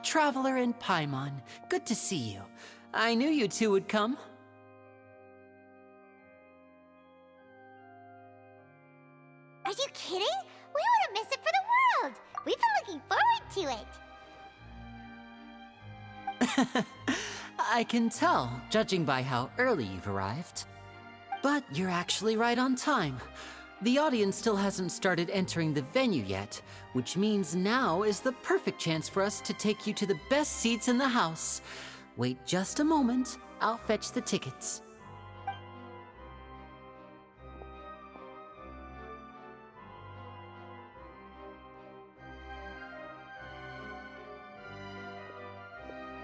Traveler and Paimon. Good to see you. I knew you two would come. Are you kidding? We wouldn't miss it for the world! We've been looking forward to it! I can tell, judging by how early you've arrived. But you're actually right on time. The audience still hasn't started entering the venue yet, which means now is the perfect chance for us to take you to the best seats in the house. Wait just a moment, I'll fetch the tickets.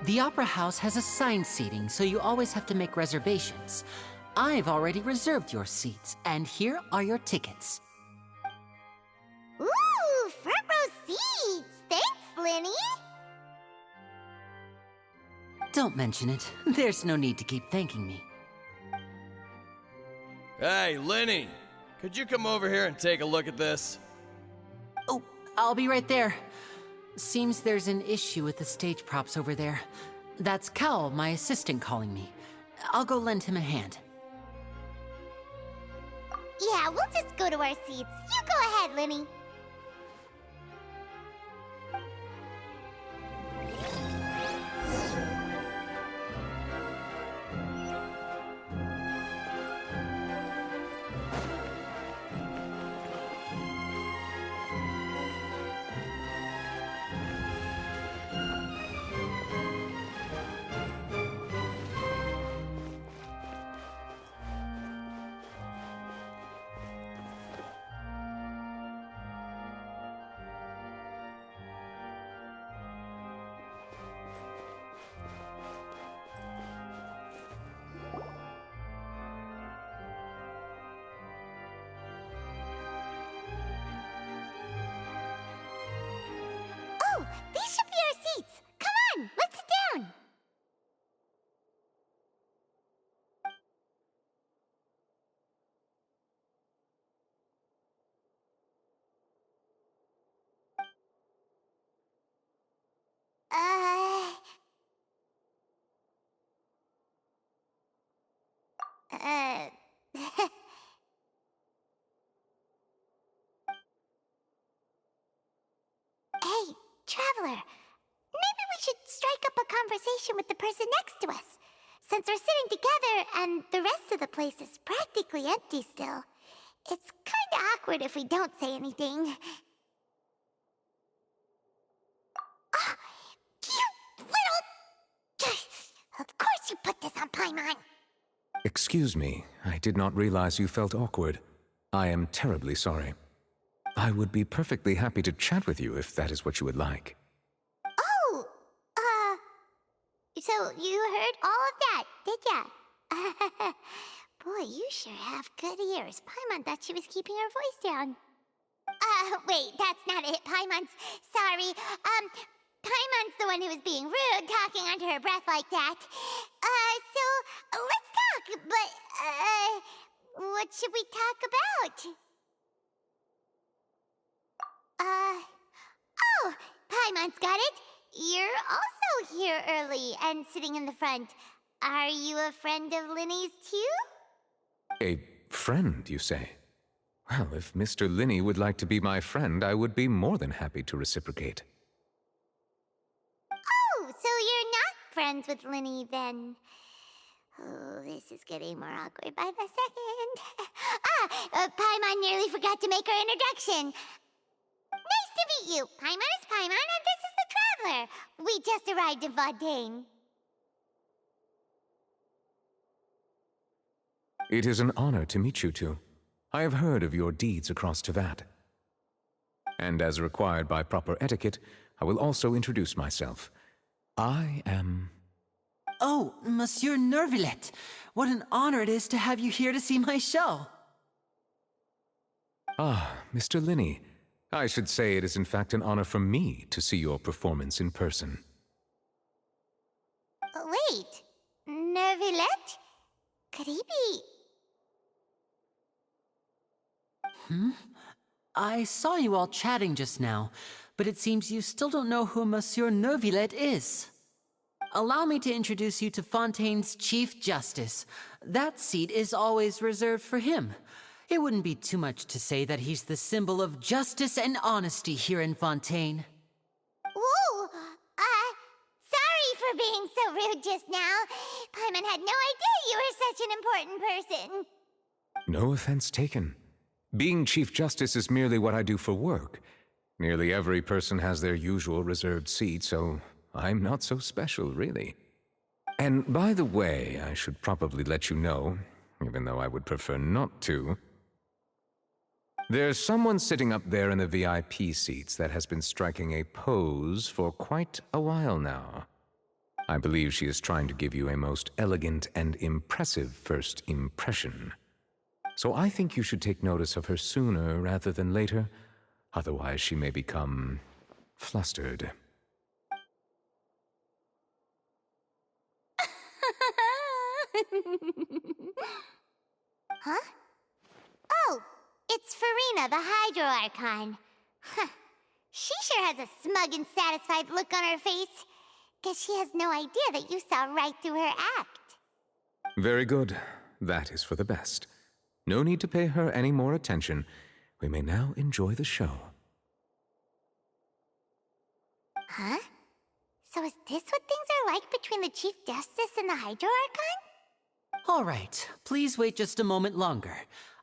The Opera House has assigned seating, so you always have to make reservations. I've already reserved your seats, and here are your tickets. Ooh, front row seats! Thanks, Linny! Don't mention it. There's no need to keep thanking me. Hey, Linny! Could you come over here and take a look at this? Oh, I'll be right there. Seems there's an issue with the stage props over there. That's Cal, my assistant, calling me. I'll go lend him a hand. Yeah, we'll just go to our seats. You go ahead, Linny. Oh, these should be our seats. Come on, let's sit down. Uh... Uh... Hey, Traveler. Maybe we should strike up a conversation with the person next to us. Since we're sitting together and the rest of the place is practically empty still, it's kinda awkward if we don't say anything. Ah, you little... Of course you put this on Paimon. Excuse me, I did not realize you felt awkward. I am terribly sorry. I would be perfectly happy to chat with you if that is what you would like. Oh, so you heard all of that, did ya? Boy, you sure have good ears. Paimon thought she was keeping her voice down. Wait, that's not it, Paimon's... Sorry, Paimon's the one who was being rude, talking under her breath like that. So, let's talk, but, what should we talk about? Oh, Paimon's got it. You're also here early and sitting in the front. Are you a friend of Linny's too? A friend, you say? Well, if Mr. Linny would like to be my friend, I would be more than happy to reciprocate. Oh, so you're not friends with Linny then? Oh, this is getting more awkward by the second. Paimon nearly forgot to make her introduction. Nice to meet you. Paimon is Paimon, and this is the Traveler. We just arrived in Vaudain. It is an honor to meet you two. I have heard of your deeds across Tevat. And as required by proper etiquette, I will also introduce myself. I am... Oh, Monsieur Nervillet. What an honor it is to have you here to see my show. Ah, Mr. Linny. I should say it is in fact an honor for me to see your performance in person. Wait, Nervillet? Could he be... I saw you all chatting just now, but it seems you still don't know who Monsieur Neuvillette is. Allow me to introduce you to Fontaine's Chief Justice. That seat is always reserved for him. It wouldn't be too much to say that he's the symbol of justice and honesty here in Fontaine. Ooh, sorry for being so rude just now. Paimon had no idea you were such an important person. No offense taken. Being Chief Justice is merely what I do for work. Nearly every person has their usual reserved seat, so I'm not so special, really. And by the way, I should probably let you know, even though I would prefer not to. There's someone sitting up there in the VIP seats that has been striking a pose for quite a while now. I believe she is trying to give you a most elegant and impressive first impression. So I think you should take notice of her sooner rather than later. Otherwise, she may become flustered. Huh? Oh, it's Farina, the Hydro Archon. Huh. She sure has a smug and satisfied look on her face. Guess she has no idea that you saw right through her act. Very good. That is for the best. No need to pay her any more attention. We may now enjoy the show. Huh? So is this what things are like between the Chief Justice and the Hydro Archon? All right, please wait just a moment longer.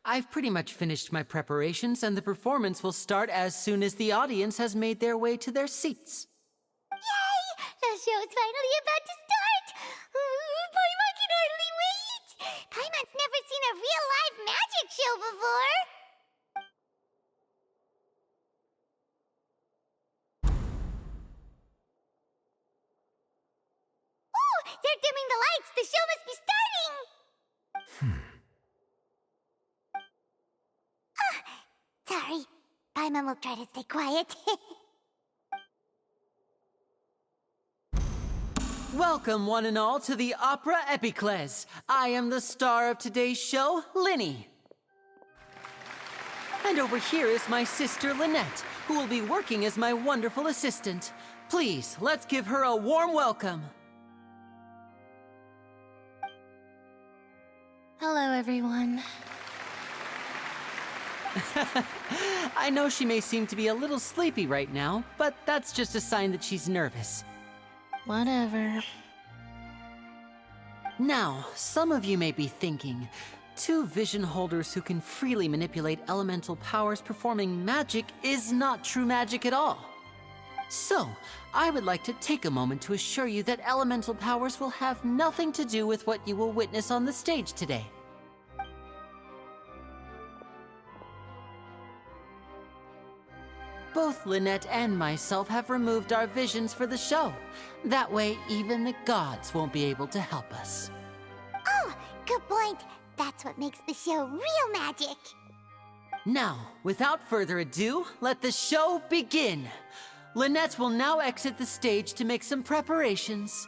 I've pretty much finished my preparations, and the performance will start as soon as the audience has made their way to their seats. Yay! The show's finally about to start! Paimon can hardly wait! Paimon's never seen a real live magic show before! Ooh! They're dimming the lights! The show must be starting! Sorry. Paimon will try to stay quiet. Welcome, one and all, to the Opera Epiclese. I am the star of today's show, Linny. And over here is my sister, Lynette, who will be working as my wonderful assistant. Please, let's give her a warm welcome. Hello, everyone. I know she may seem to be a little sleepy right now, but that's just a sign that she's nervous. Whatever. Now, some of you may be thinking, two vision holders who can freely manipulate elemental powers performing magic is not true magic at all. So, I would like to take a moment to assure you that elemental powers will have nothing to do with what you will witness on the stage today. Both Lynette and myself have removed our visions for the show. That way, even the gods won't be able to help us. Oh, good point. That's what makes the show real magic. Now, without further ado, let the show begin. Lynette will now exit the stage to make some preparations.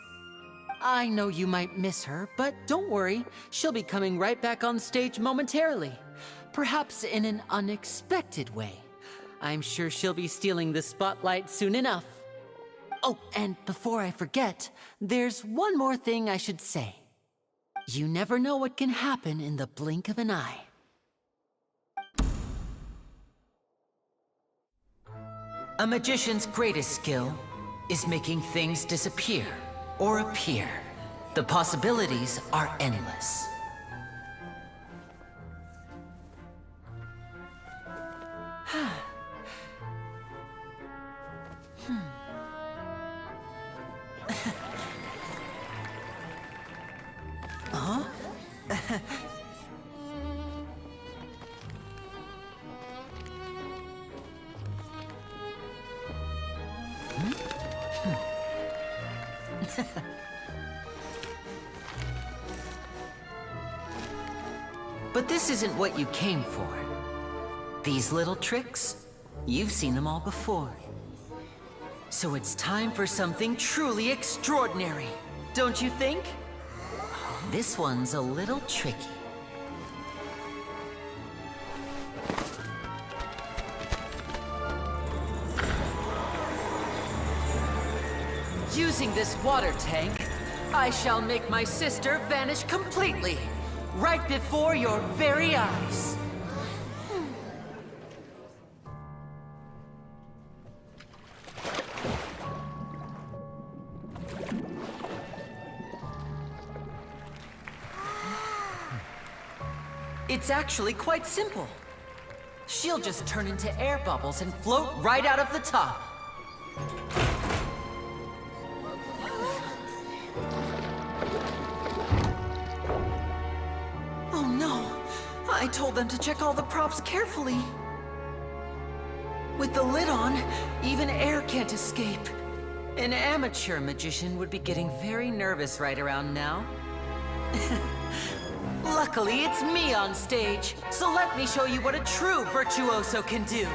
I know you might miss her, but don't worry. She'll be coming right back on stage momentarily. Perhaps in an unexpected way. I'm sure she'll be stealing the spotlight soon enough. Oh, and before I forget, there's one more thing I should say. You never know what can happen in the blink of an eye. A magician's greatest skill is making things disappear or appear. The possibilities are endless. But this isn't what you came for. These little tricks, you've seen them all before. So it's time for something truly extraordinary, don't you think? This one's a little tricky. Using this water tank, I shall make my sister vanish completely, right before your very eyes. It's actually quite simple. She'll just turn into air bubbles and float right out of the top. Oh no! I told them to check all the props carefully. With the lid on, even air can't escape. An amateur magician would be getting very nervous right around now. Luckily, it's me on stage, so let me show you what a true virtuoso can do.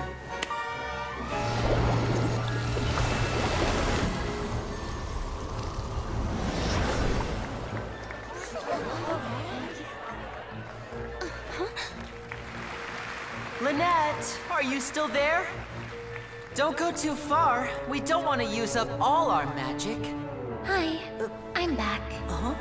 Lynette, are you still there? Don't go too far. We don't want to use up all our magic. Hi, I'm back. Uh-huh.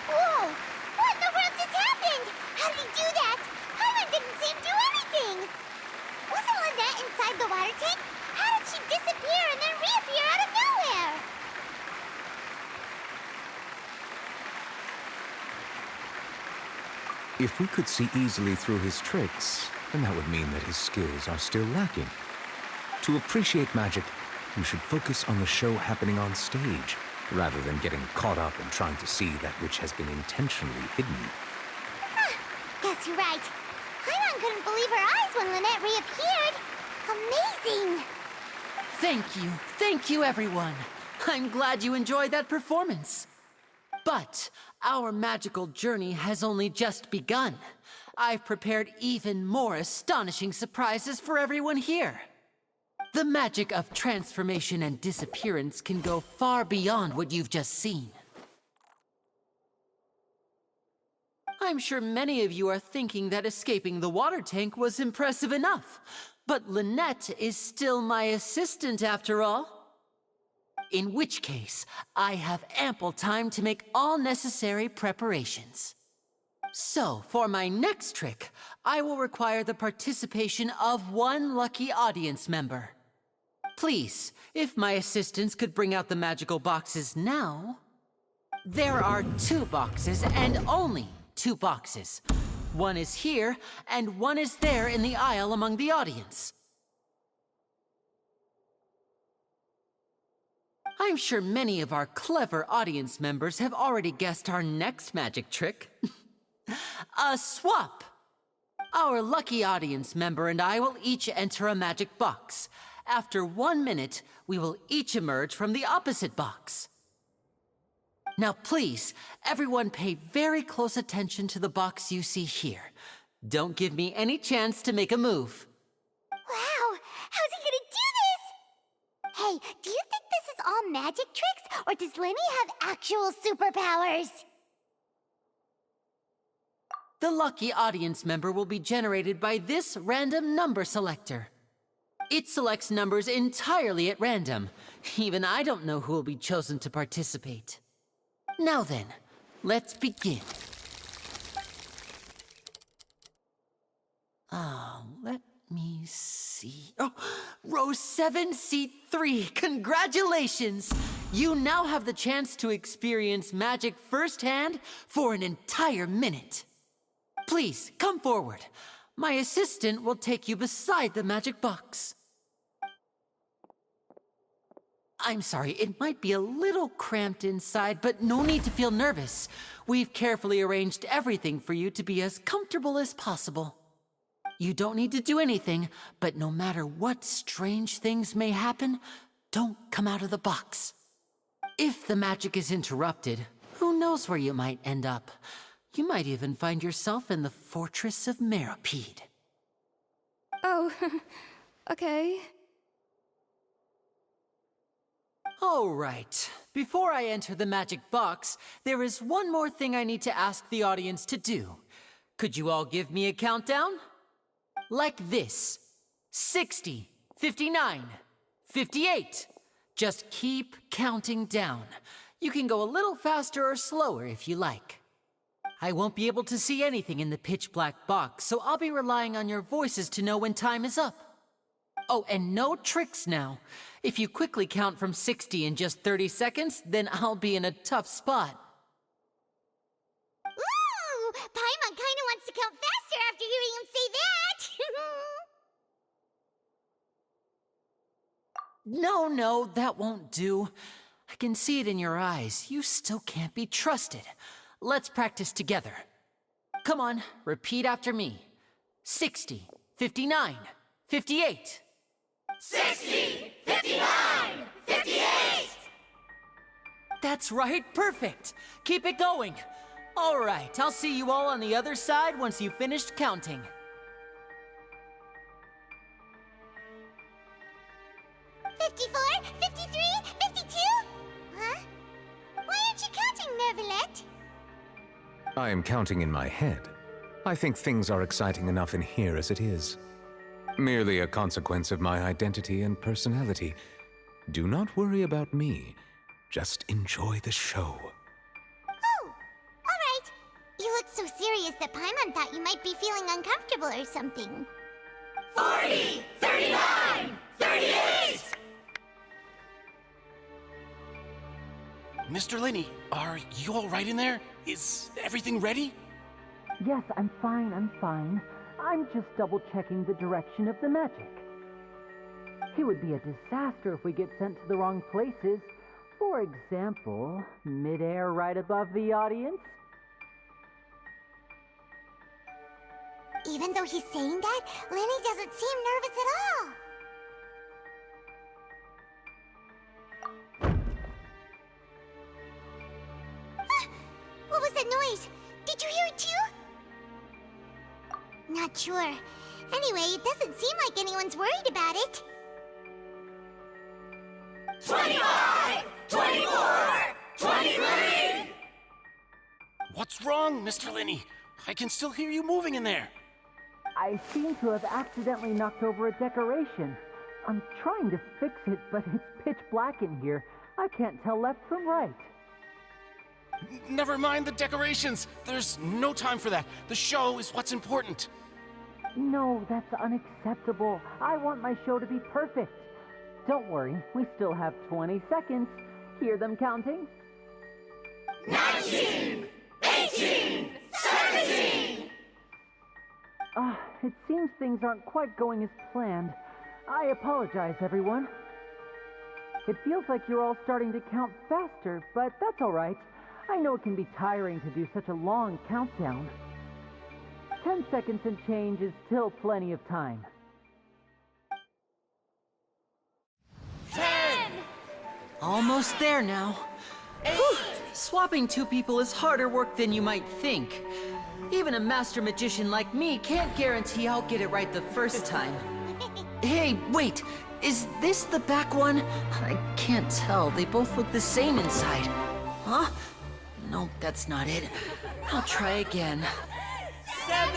Whoa! What in the world just happened? How did he do that? Paimon didn't seem to do anything. Wasn't Lynette inside the water tank? How did she disappear and then reappear out of nowhere? If we could see easily through his tricks, then that would mean that his skills are still lacking. To appreciate magic, you should focus on the show happening on stage, rather than getting caught up in trying to see that which has been intentionally hidden. Guess you're right. Paimon couldn't believe her eyes when Lynette reappeared. Amazing! Thank you everyone. I'm glad you enjoyed that performance. But our magical journey has only just begun. I've prepared even more astonishing surprises for everyone here. The magic of transformation and disappearance can go far beyond what you've just seen. I'm sure many of you are thinking that escaping the water tank was impressive enough, but Lynette is still my assistant after all. In which case, I have ample time to make all necessary preparations. So, for my next trick, I will require the participation of one lucky audience member. Please, if my assistants could bring out the magical boxes now. There are 2 boxes, and only 2 boxes. One is here, and one is there in the aisle among the audience. I'm sure many of our clever audience members have already guessed our next magic trick. A swap! Our lucky audience member and I will each enter a magic box. After 1 minute, we will each emerge from the opposite box. Now please, everyone pay very close attention to the box you see here. Don't give me any chance to make a move. Wow! How's he gonna do this? Hey, do you think this is all magic tricks, or does Lenny have actual superpowers? The lucky audience member will be generated by this random number selector. It selects numbers entirely at random. Even I don't know who will be chosen to participate. Now then, let's begin. Let me see. Oh, row 7, seat 3. Congratulations! You now have the chance to experience magic firsthand for an entire minute. Please, come forward. My assistant will take you beside the magic box. I'm sorry, it might be a little cramped inside, but no need to feel nervous. We've carefully arranged everything for you to be as comfortable as possible. You don't need to do anything, but no matter what strange things may happen, don't come out of the box. If the magic is interrupted, who knows where you might end up? You might even find yourself in the Fortress of Meropide. Oh, okay. All right. Before I enter the magic box, there is one more thing I need to ask the audience to do. Could you all give me a countdown? Like this. 60, 59, 58. Just keep counting down. You can go a little faster or slower if you like. I won't be able to see anything in the pitch black box, so I'll be relying on your voices to know when time is up. Oh, and no tricks now. If you quickly count from 60 in just 30 seconds, then I'll be in a tough spot. Ooh! Paimon kinda wants to count faster after hearing him say that! No, that won't do. I can see it in your eyes. You still can't be trusted. Let's practice together. Come on, repeat after me. 60, 59, 58. 60! 59! 58! That's right, perfect. Keep it going. All right, I'll see you all on the other side once you've finished counting. 54, 53, 52? Huh? Why aren't you counting, Nervalet? I am counting in my head. I think things are exciting enough in here as it is. Merely a consequence of my identity and personality. Do not worry about me. Just enjoy the show. Oh, all right. You look so serious that Paimon thought you might be feeling uncomfortable or something. 40, 39, 38! Mr. Linney, are you all right in there? Is everything ready? Yes, I'm fine. I'm just double-checking the direction of the magic. It would be a disaster if we get sent to the wrong places. For example, mid-air right above the audience. Even though he's saying that, Lenny doesn't seem nervous at all. Ah, what was that noise? Did you hear it too? Not sure. Anyway, it doesn't seem like anyone's worried about it. 25! 24! 23! What's wrong, Mr. Linney? I can still hear you moving in there. I seem to have accidentally knocked over a decoration. I'm trying to fix it, but it's pitch black in here. I can't tell left from right. Never mind the decorations. There's no time for that. The show is what's important. No, that's unacceptable. I want my show to be perfect. Don't worry, we still have 20 seconds. Hear them counting? 19! 18! 17! It seems things aren't quite going as planned. I apologize, everyone. It feels like you're all starting to count faster, but that's all right. I know it can be tiring to do such a long countdown. 10 seconds and change is still plenty of time. 10! Almost there now. Whew. Swapping two people is harder work than you might think. Even a master magician like me can't guarantee I'll get it right the first time. Hey, wait! Is this the back one? I can't tell. They both look the same inside. Huh? No, that's not it. I'll try again. 7!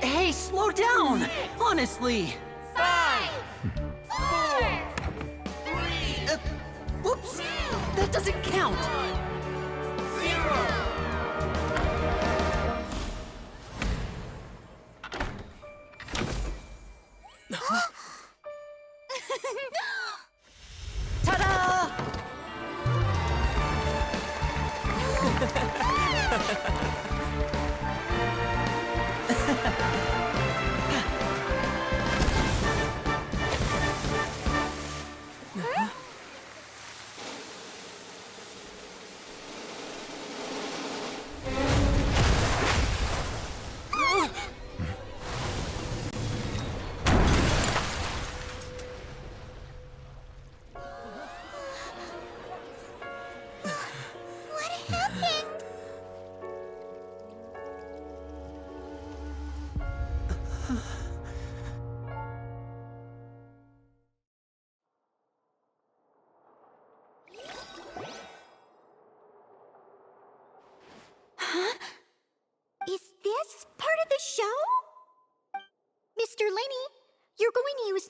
Hey, slow down! Honestly! 5! 4! 3! Whoops! That doesn't count! 0! Ta-da!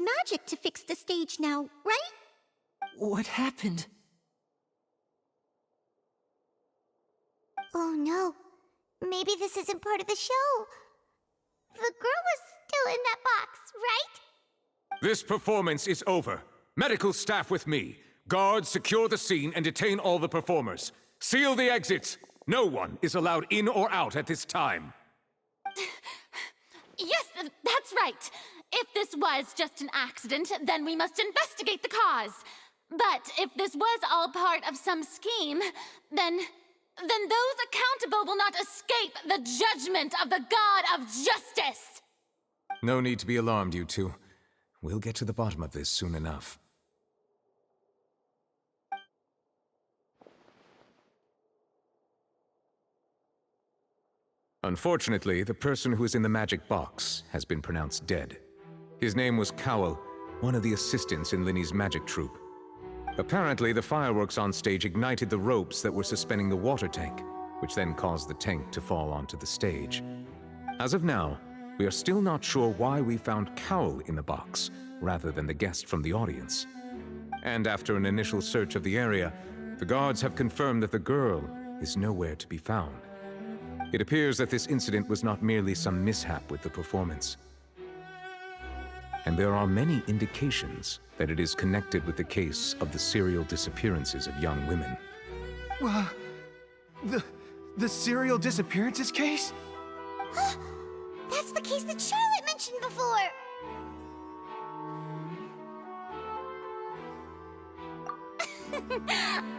magic to fix the stage now, right? What happened? Oh no. Maybe this isn't part of the show. The girl was still in that box, right? This performance is over. Medical staff with me. Guards, secure the scene and detain all the performers. Seal the exits. No one is allowed in or out at this time. Yes, that's right. If this was just an accident, then we must investigate the cause. But if this was all part of some scheme, then those accountable will not escape the judgment of the God of Justice. No need to be alarmed, you two. We'll get to the bottom of this soon enough. Unfortunately, the person who is in the magic box has been pronounced dead. His name was Cowell, one of the assistants in Linny's magic troupe. Apparently, the fireworks on stage ignited the ropes that were suspending the water tank, which then caused the tank to fall onto the stage. As of now, we are still not sure why we found Cowell in the box, rather than the guest from the audience. And after an initial search of the area, the guards have confirmed that the girl is nowhere to be found. It appears that this incident was not merely some mishap with the performance. And there are many indications that it is connected with the case of the serial disappearances of young women. The serial disappearances case? That's the case that Charlotte mentioned before.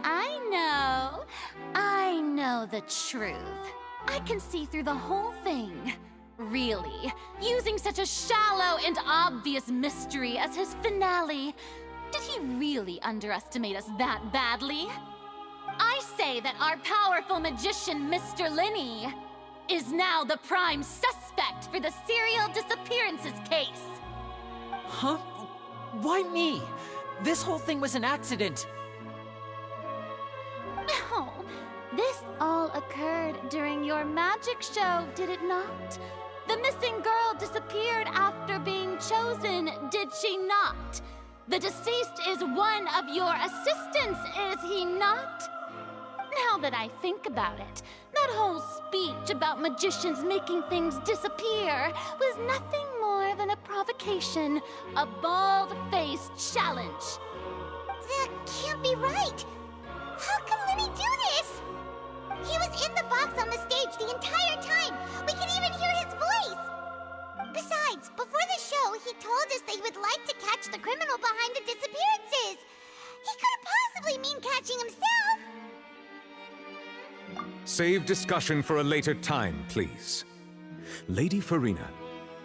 I know the truth. I can see through the whole thing. Really, using such a shallow and obvious mystery as his finale. Did he really underestimate us that badly? I say that our powerful magician, Mr. Linney, is now the prime suspect for the serial disappearances case. Huh? Why me? This whole thing was an accident. No, this all occurred during your magic show, did it not? The missing girl disappeared after being chosen, did she not? The deceased is one of your assistants, is he not? Now that I think about it, that whole speech about magicians making things disappear was nothing more than a provocation, a bald-faced challenge. That can't be right. How can Linny do this? He was in the box on the stage the entire time. We can even hear his voice. Besides, before the show, he told us that he would like to catch the criminal behind the disappearances. He couldn't possibly mean catching himself. Save discussion for a later time, please. Lady Farina,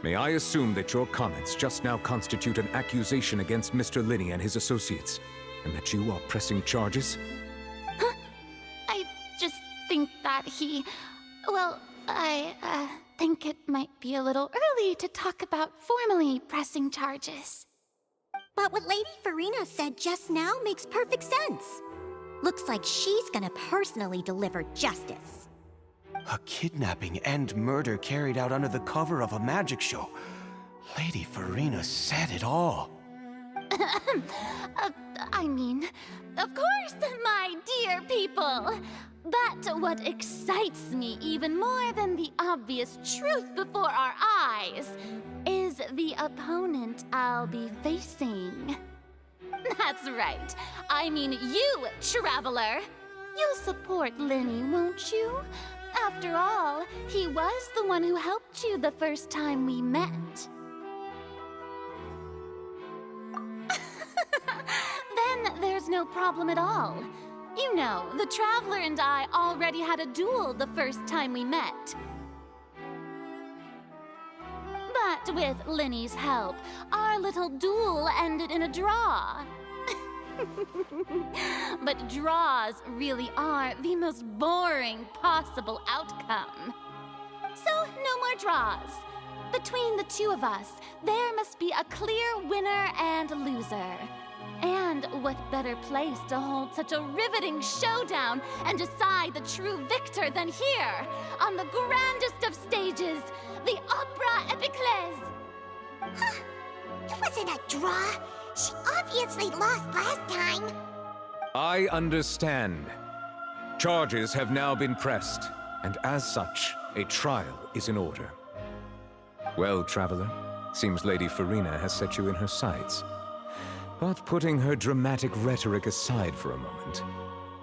may I assume that your comments just now constitute an accusation against Mr. Linney and his associates, and that you are pressing charges? I just think that I think it might be a little early to talk about formally pressing charges. But what Lady Farina said just now makes perfect sense. Looks like she's gonna personally deliver justice. A kidnapping and murder carried out under the cover of a magic show. Lady Farina said it all. Of course, my dear people. But what excites me even more than the obvious truth before our eyes is the opponent I'll be facing. That's right. I mean you, Traveler. You'll support Linney, won't you? After all, he was the one who helped you the first time we met. Then there's no problem at all. You know, the Traveler and I already had a duel the first time we met. But with Linney's help, our little duel ended in a draw. But draws really are the most boring possible outcome. So, no more draws. Between the two of us, there must be a clear winner and loser. And what better place to hold such a riveting showdown and decide the true victor than here, on the grandest of stages, the Opera Epiclese. It wasn't a draw. She obviously lost last time. I understand. Charges have now been pressed, and as such, a trial is in order. Well, traveler, seems Lady Farina has set you in her sights. But putting her dramatic rhetoric aside for a moment,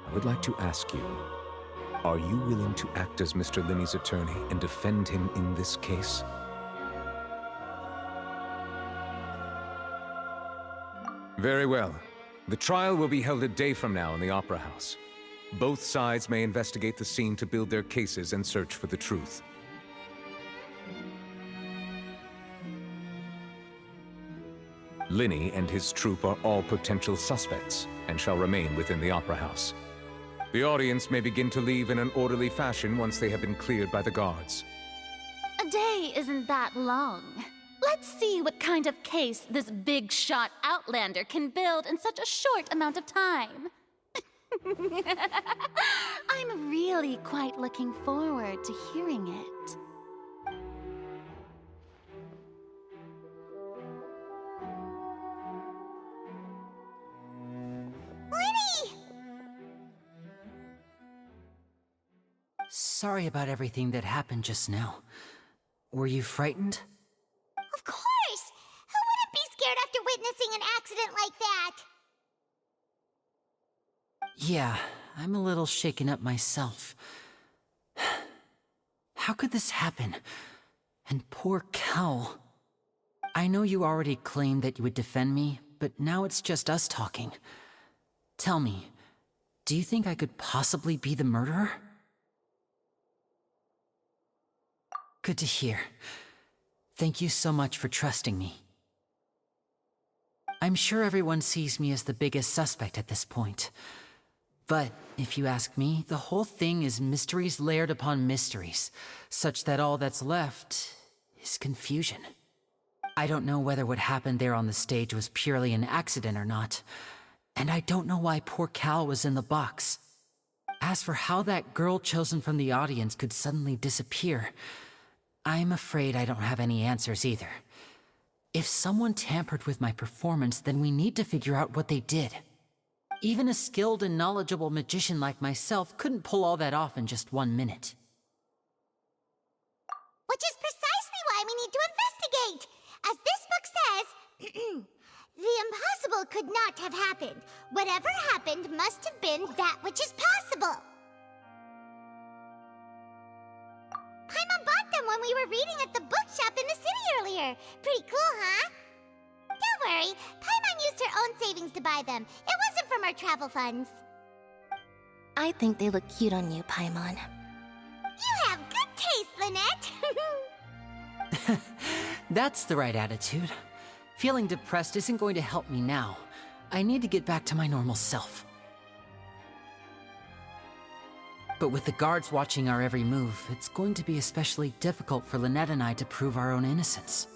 I would like to ask you, are you willing to act as Mr. Linney's attorney and defend him in this case? Very well. The trial will be held a day from now in the Opera House. Both sides may investigate the scene to build their cases and search for the truth. Linney and his troupe are all potential suspects and shall remain within the Opera House. The audience may begin to leave in an orderly fashion once they have been cleared by the guards. A day isn't that long. Let's see what kind of case this big-shot outlander can build in such a short amount of time. I'm really quite looking forward to hearing it. Linny! Sorry about everything that happened just now. Were you frightened? Of course! Who wouldn't be scared after witnessing an accident like that? Yeah, I'm a little shaken up myself. How could this happen? And poor Cal. I know you already claimed that you would defend me, but now it's just us talking. Tell me, do you think I could possibly be the murderer? Good to hear. Thank you so much for trusting me. I'm sure everyone sees me as the biggest suspect at this point. But if you ask me, the whole thing is mysteries layered upon mysteries, such that all that's left is confusion. I don't know whether what happened there on the stage was purely an accident or not, and I don't know why poor Cal was in the box. As for how that girl chosen from the audience could suddenly disappear, I'm afraid I don't have any answers either. If someone tampered with my performance, then we need to figure out what they did. Even a skilled and knowledgeable magician like myself couldn't pull all that off in just 1 minute. Which is precisely why we need to investigate! As this book says, the impossible could not have happened. Whatever happened must have been that which is possible. Paimon bought them when we were reading at the bookshop in the city earlier. Pretty cool, huh? Don't worry, Paimon used her own savings to buy them. It wasn't from our travel funds. I think they look cute on you, Paimon. You have good taste, Lynette! That's the right attitude. Feeling depressed isn't going to help me now. I need to get back to my normal self. But with the guards watching our every move, it's going to be especially difficult for Lynette and I to prove our own innocence.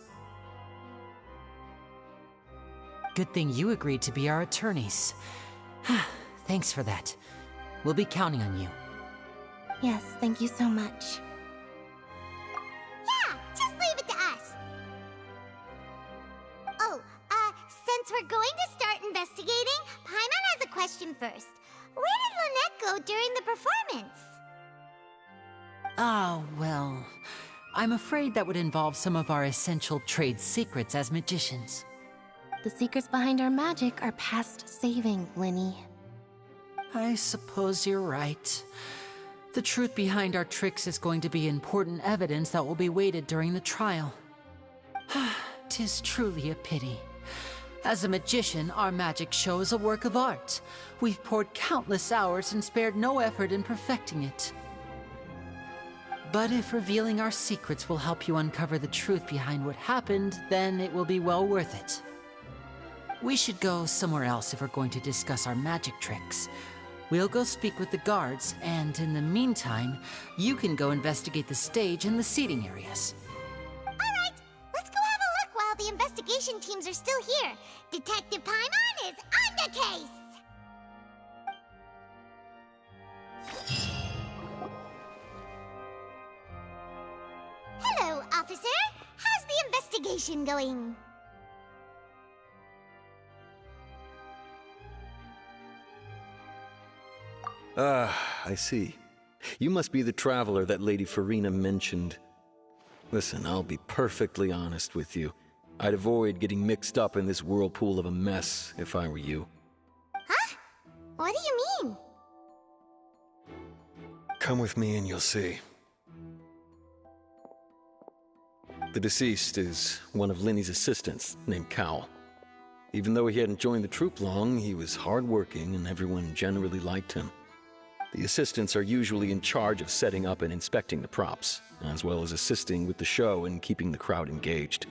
Good thing you agreed to be our attorneys. Thanks for that. We'll be counting on you. Yes, thank you so much. Yeah, just leave it to us. Oh, since we're going to start investigating, Paimon has a question first. Where did Lynette go during the performance? Ah, well, I'm afraid that would involve some of our essential trade secrets as magicians. The secrets behind our magic are past saving, Linny. I suppose you're right. The truth behind our tricks is going to be important evidence that will be weighted during the trial. 'Tis truly a pity. As a magician, our magic show is a work of art. We've poured countless hours and spared no effort in perfecting it. But if revealing our secrets will help you uncover the truth behind what happened, then it will be well worth it. We should go somewhere else if we're going to discuss our magic tricks. We'll go speak with the guards, and in the meantime, you can go investigate the stage and the seating areas. Alright, let's go have a look while the investigation teams are still here. Detective Paimon is on the case! Hello, officer. How's the investigation going? I see. You must be the traveler that Lady Farina mentioned. Listen, I'll be perfectly honest with you. I'd avoid getting mixed up in this whirlpool of a mess if I were you. Huh? What do you mean? Come with me and you'll see. The deceased is one of Linny's assistants, named Cowell. Even though he hadn't joined the troupe long, he was hardworking and everyone generally liked him. The assistants are usually in charge of setting up and inspecting the props, as well as assisting with the show and keeping the crowd engaged.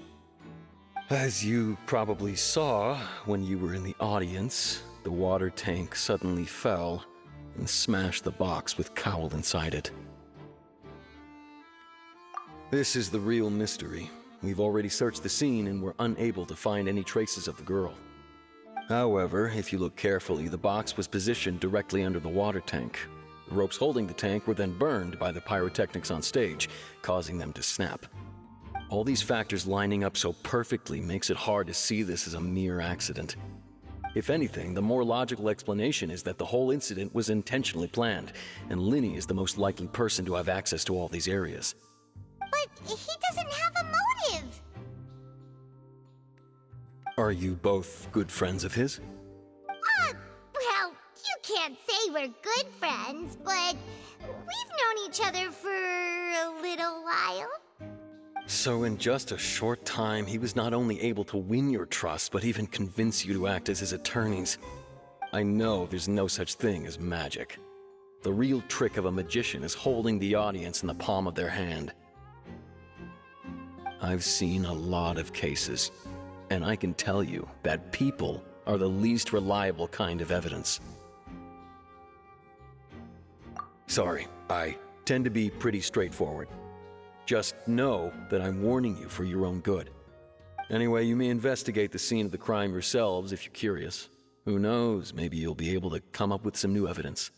As you probably saw when you were in the audience, the water tank suddenly fell and smashed the box with Cowell inside it. This is the real mystery. We've already searched the scene and were unable to find any traces of the girl. However, if you look carefully, the box was positioned directly under the water tank. The ropes holding the tank were then burned by the pyrotechnics on stage, causing them to snap. All these factors lining up so perfectly makes it hard to see this as a mere accident. If anything, the more logical explanation is that the whole incident was intentionally planned, and Linny is the most likely person to have access to all these areas. But he doesn't have a motive! Are you both good friends of his? Well, you can't say we're good friends, but we've known each other for a little while. So in just a short time, he was not only able to win your trust, but even convince you to act as his attorneys. I know there's no such thing as magic. The real trick of a magician is holding the audience in the palm of their hand. I've seen a lot of cases, and I can tell you that people are the least reliable kind of evidence. Sorry, I tend to be pretty straightforward. Just know that I'm warning you for your own good. Anyway, you may investigate the scene of the crime yourselves if you're curious. Who knows, maybe you'll be able to come up with some new evidence.